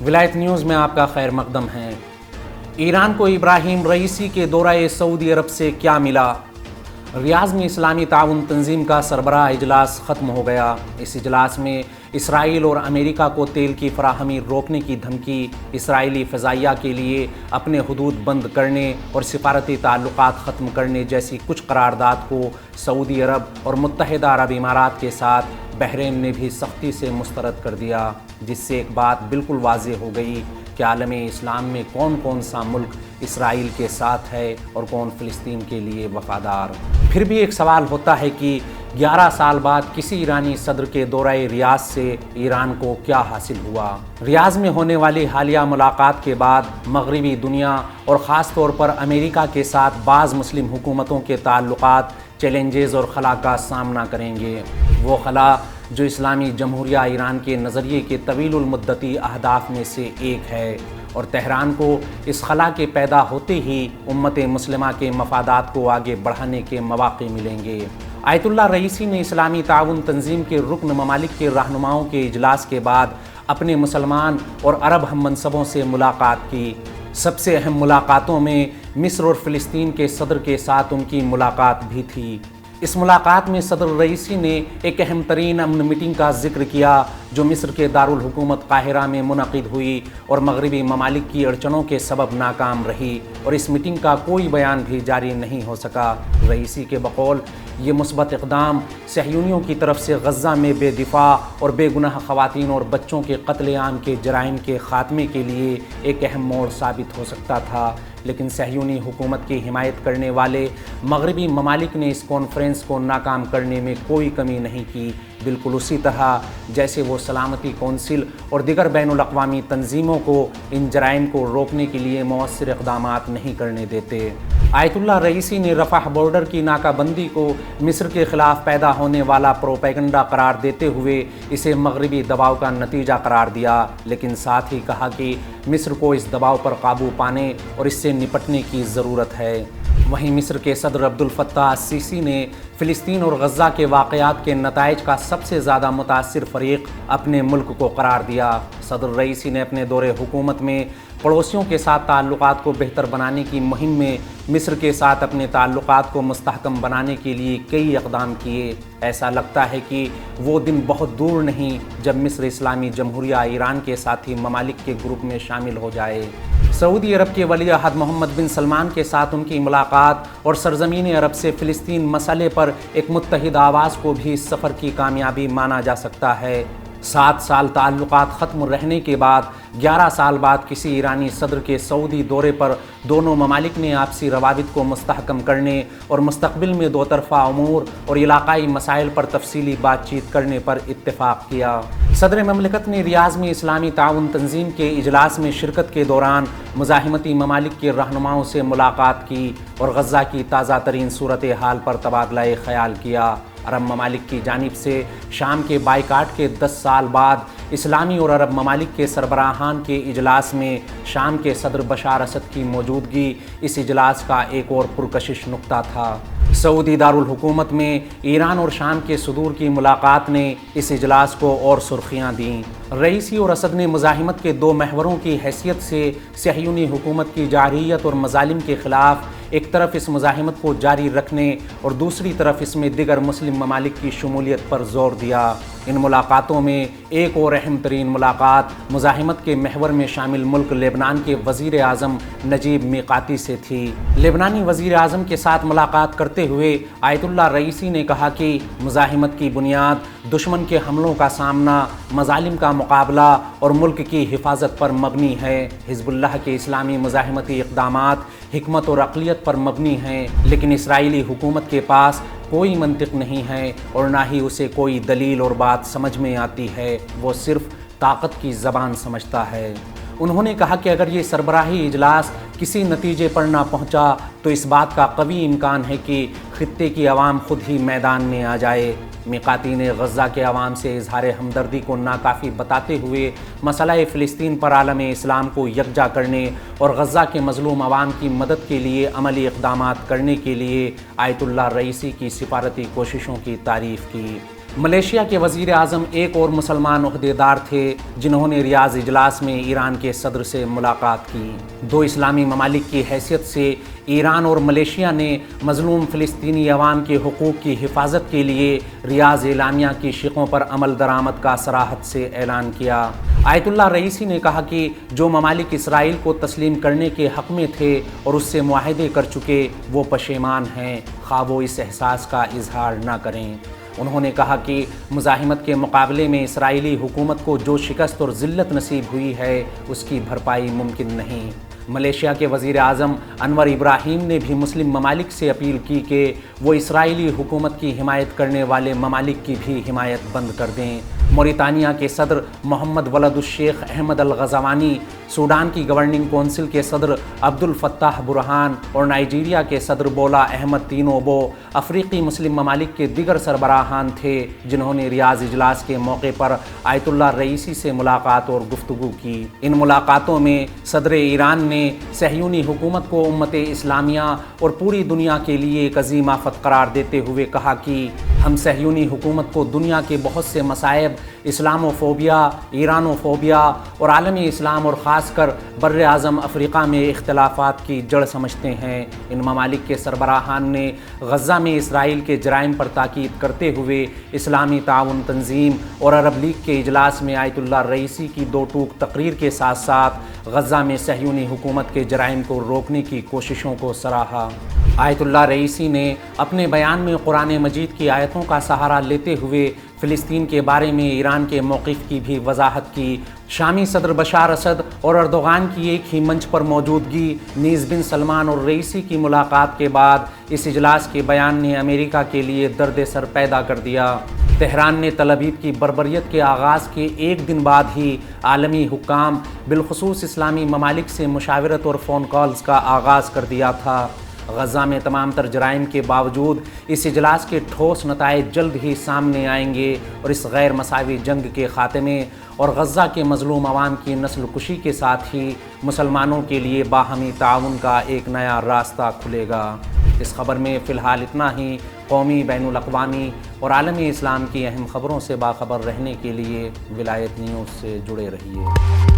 ولایت نیوز میں آپ کا خیر مقدم ہے۔ ایران کو ابراہیم رئیسی کے دورہ سعودی عرب سے کیا ملا؟ ریاض میں اسلامی تعاون تنظیم کا سربراہ اجلاس ختم ہو گیا۔ اس اجلاس میں اسرائیل اور امریکہ کو تیل کی فراہمی روکنے کی دھمکی، اسرائیلی فضائیہ کے لیے اپنے حدود بند کرنے اور سفارتی تعلقات ختم کرنے جیسی کچھ قرارداد کو سعودی عرب اور متحدہ عرب امارات کے ساتھ بحرین نے بھی سختی سے مسترد کر دیا، جس سے ایک بات بالکل واضح ہو گئی کہ عالم اسلام میں کون کون سا ملک اسرائیل کے ساتھ ہے اور کون فلسطین کے لیے وفادار۔ پھر بھی ایک سوال ہوتا ہے کہ 11 سال بعد کسی ایرانی صدر کے دورہ ریاض سے ایران کو کیا حاصل ہوا؟ ریاض میں ہونے والی حالیہ ملاقات کے بعد مغربی دنیا اور خاص طور پر امریکہ کے ساتھ بعض مسلم حکومتوں کے تعلقات چیلنجز اور خلا کا سامنا کریں گے۔ وہ خلا جو اسلامی جمہوریہ ایران کے نظریے کے طویل المدتی اہداف میں سے ایک ہے، اور تہران کو اس خلا کے پیدا ہوتے ہی امت مسلمہ کے مفادات کو آگے بڑھانے کے مواقع ملیں گے۔ آیت اللہ رئیسی نے اسلامی تعاون تنظیم کے رکن ممالک کے رہنماؤں کے اجلاس کے بعد اپنے مسلمان اور عرب ہم منصبوں سے ملاقات کی۔ سب سے اہم ملاقاتوں میں مصر اور فلسطین کے صدر کے ساتھ ان کی ملاقات بھی تھی۔ اس ملاقات میں صدر رئیسی نے ایک اہم ترین امن میٹنگ کا ذکر کیا جو مصر کے دارالحکومت قاہرہ میں منعقد ہوئی اور مغربی ممالک کی اڑچنوں کے سبب ناکام رہی، اور اس میٹنگ کا کوئی بیان بھی جاری نہیں ہو سکا۔ رئیسی کے بقول یہ مثبت اقدام صہیونیوں کی طرف سے غزہ میں بے دفاع اور بے گناہ خواتین اور بچوں کے قتل عام کے جرائم کے خاتمے کے لیے ایک اہم موڑ ثابت ہو سکتا تھا، لیکن صہیونی حکومت کی حمایت کرنے والے مغربی ممالک نے اس کانفرنس کو ناکام کرنے میں کوئی کمی نہیں کی، بالکل اسی طرح جیسے وہ سلامتی کونسل اور دیگر بین الاقوامی تنظیموں کو ان جرائم کو روکنے کے لیے مؤثر اقدامات نہیں کرنے دیتے۔ آیت اللہ رئیسی نے رفح بارڈر کی ناکہ بندی کو مصر کے خلاف پیدا ہونے والا پروپیگنڈا قرار دیتے ہوئے اسے مغربی دباؤ کا نتیجہ قرار دیا، لیکن ساتھ ہی کہا کہ مصر کو اس دباؤ پر قابو پانے اور اس سے نپٹنے کی ضرورت ہے۔ وہیں مصر کے صدر عبد الفتاح السیسی نے فلسطین اور غزہ کے واقعات کے نتائج کا سب سے زیادہ متاثر فریق اپنے ملک کو قرار دیا۔ صدر رئیسی نے اپنے دور حکومت میں پڑوسیوں کے ساتھ تعلقات کو بہتر بنانے کی مہم میں مصر کے ساتھ اپنے تعلقات کو مستحکم بنانے کے لیے کئی اقدام کیے۔ ایسا لگتا ہے کہ وہ دن بہت دور نہیں جب مصر اسلامی جمہوریہ ایران کے ساتھی ممالک کے گروپ میں شامل ہو جائے۔ سعودی عرب کے ولی عہد محمد بن سلمان کے ساتھ ان کی ملاقات اور سرزمین عرب سے فلسطین مسئلے پر ایک متحد آواز کو بھی اس سفر کی کامیابی مانا جا سکتا ہے۔ 7 سال تعلقات ختم رہنے کے بعد 11 سال بعد کسی ایرانی صدر کے سعودی دورے پر دونوں ممالک نے آپسی روابط کو مستحکم کرنے اور مستقبل میں دو طرفہ امور اور علاقائی مسائل پر تفصیلی بات چیت کرنے پر اتفاق کیا۔ صدر مملکت نے ریاض میں اسلامی تعاون تنظیم کے اجلاس میں شرکت کے دوران مزاحمتی ممالک کے رہنماؤں سے ملاقات کی اور غزہ کی تازہ ترین صورتحال پر تبادلہ خیال کیا۔ عرب ممالک کی جانب سے شام کے بائیکاٹ کے 10 سال بعد اسلامی اور عرب ممالک کے سربراہان کے اجلاس میں شام کے صدر بشار اسد کی موجودگی اس اجلاس کا ایک اور پرکشش نقطہ تھا۔ سعودی دارالحکومت میں ایران اور شام کے صدور کی ملاقات نے اس اجلاس کو اور سرخیاں دیں۔ رئیسی اور اسد نے مزاحمت کے 2 محوروں کی حیثیت سے صہیونی حکومت کی جارحیت اور مظالم کے خلاف ایک طرف اس مزاحمت کو جاری رکھنے اور دوسری طرف اس میں دیگر مسلم ممالک کی شمولیت پر زور دیا۔ ان ملاقاتوں میں ایک اور اہم ترین ملاقات مزاحمت کے محور میں شامل ملک لبنان کے وزیر اعظم نجیب میقاتی سے تھی۔ لبنانی وزیر اعظم کے ساتھ ملاقات کرتے ہوئے آیت اللہ رئیسی نے کہا کہ مزاحمت کی بنیاد دشمن کے حملوں کا سامنا، مظالم کا مقابلہ اور ملک کی حفاظت پر مبنی ہے۔ حزب اللہ کے اسلامی مزاحمتی اقدامات حکمت اور عقلیت پر مبنی ہیں، لیکن اسرائیلی حکومت کے پاس کوئی منطق نہیں ہے اور نہ ہی اسے کوئی دلیل اور بات سمجھ میں آتی ہے، وہ صرف طاقت کی زبان سمجھتا ہے۔ انہوں نے کہا کہ اگر یہ سربراہی اجلاس کسی نتیجے پر نہ پہنچا تو اس بات کا قوی امکان ہے کہ خطے کی عوام خود ہی میدان میں آ جائے۔ میقاتی نے غزہ کے عوام سے اظہار ہمدردی کو ناکافی بتاتے ہوئے مسئلہ فلسطین پر عالم اسلام کو یکجا کرنے اور غزہ کے مظلوم عوام کی مدد کے لیے عملی اقدامات کرنے کے لیے آیت اللہ رئیسی کی سفارتی کوششوں کی تعریف کی۔ ملیشیا کے وزیر اعظم ایک اور مسلمان عہدیدار تھے جنہوں نے ریاض اجلاس میں ایران کے صدر سے ملاقات کی۔ دو اسلامی ممالک کی حیثیت سے ایران اور ملیشیا نے مظلوم فلسطینی عوام کے حقوق کی حفاظت کے لیے ریاض اعلامیہ کی شقوں پر عمل درآمد کا صراحت سے اعلان کیا۔ آیت اللہ رئیسی نے کہا کہ جو ممالک اسرائیل کو تسلیم کرنے کے حق میں تھے اور اس سے معاہدے کر چکے وہ پشیمان ہیں، خواہ وہ اس احساس کا اظہار نہ کریں۔ انہوں نے کہا کہ مزاحمت کے مقابلے میں اسرائیلی حکومت کو جو شکست اور ذلت نصیب ہوئی ہے اس کی بھرپائی ممکن نہیں۔ ملیشیا کے وزیر اعظم انور ابراہیم نے بھی مسلم ممالک سے اپیل کی کہ وہ اسرائیلی حکومت کی حمایت کرنے والے ممالک کی بھی حمایت بند کر دیں۔ موریتانیہ کے صدر محمد ولد الشیخ احمد الغزوانی، سوڈان کی گورننگ کونسل کے صدر عبد الفتاح برہان اور نائجیریا کے صدر بولا احمد تینوبو افریقی مسلم ممالک کے دیگر سربراہان تھے جنہوں نے ریاض اجلاس کے موقع پر آیت اللہ رئیسی سے ملاقات اور گفتگو کی۔ ان ملاقاتوں میں صدر ایران نے صہیونی حکومت کو امت اسلامیہ اور پوری دنیا کے لیے ایک عظیم آفت قرار دیتے ہوئے کہا کہ ہم صہیونی حکومت کو دنیا کے بہت سے مصائب، اسلاموفوبیا، ایرانوفوبیا اور عالمی اسلام اور خاص کر بر اعظم افریقہ میں اختلافات کی جڑ سمجھتے ہیں۔ ان ممالک کے سربراہان نے غزہ میں اسرائیل کے جرائم پر تاکید کرتے ہوئے اسلامی تعاون تنظیم اور عرب لیگ کے اجلاس میں آیت اللہ رئیسی کی دو ٹوک تقریر کے ساتھ ساتھ غزہ میں صہیونی حکومت کے جرائم کو روکنے کی کوششوں کو سراہا۔ آیت اللہ رئیسی نے اپنے بیان میں قرآن مجید کی آیتوں کا سہارا لیتے ہوئے فلسطین کے بارے میں ایران کے موقف کی بھی وضاحت کی۔ شامی صدر بشار اسد اور اردوغان کی ایک ہی منچ پر موجودگی، نیز بن سلمان اور رئیسی کی ملاقات کے بعد اس اجلاس کے بیان نے امریکہ کے لیے درد سر پیدا کر دیا۔ تہران نے تل ابیب کی بربریت کے آغاز کے ایک دن بعد ہی عالمی حکام بالخصوص اسلامی ممالک سے مشاورت اور فون کالز کا آغاز کر دیا تھا۔ غزہ میں تمام تر جرائم کے باوجود اس اجلاس کے ٹھوس نتائج جلد ہی سامنے آئیں گے اور اس غیر مساوی جنگ کے خاتمے اور غزہ کے مظلوم عوام کی نسل کشی کے ساتھ ہی مسلمانوں کے لیے باہمی تعاون کا ایک نیا راستہ کھلے گا۔ اس خبر میں فی الحال اتنا ہی۔ قومی، بین الاقوامی اور عالمی اسلام کی اہم خبروں سے باخبر رہنے کے لیے ولایت نیوز سے جڑے رہیے۔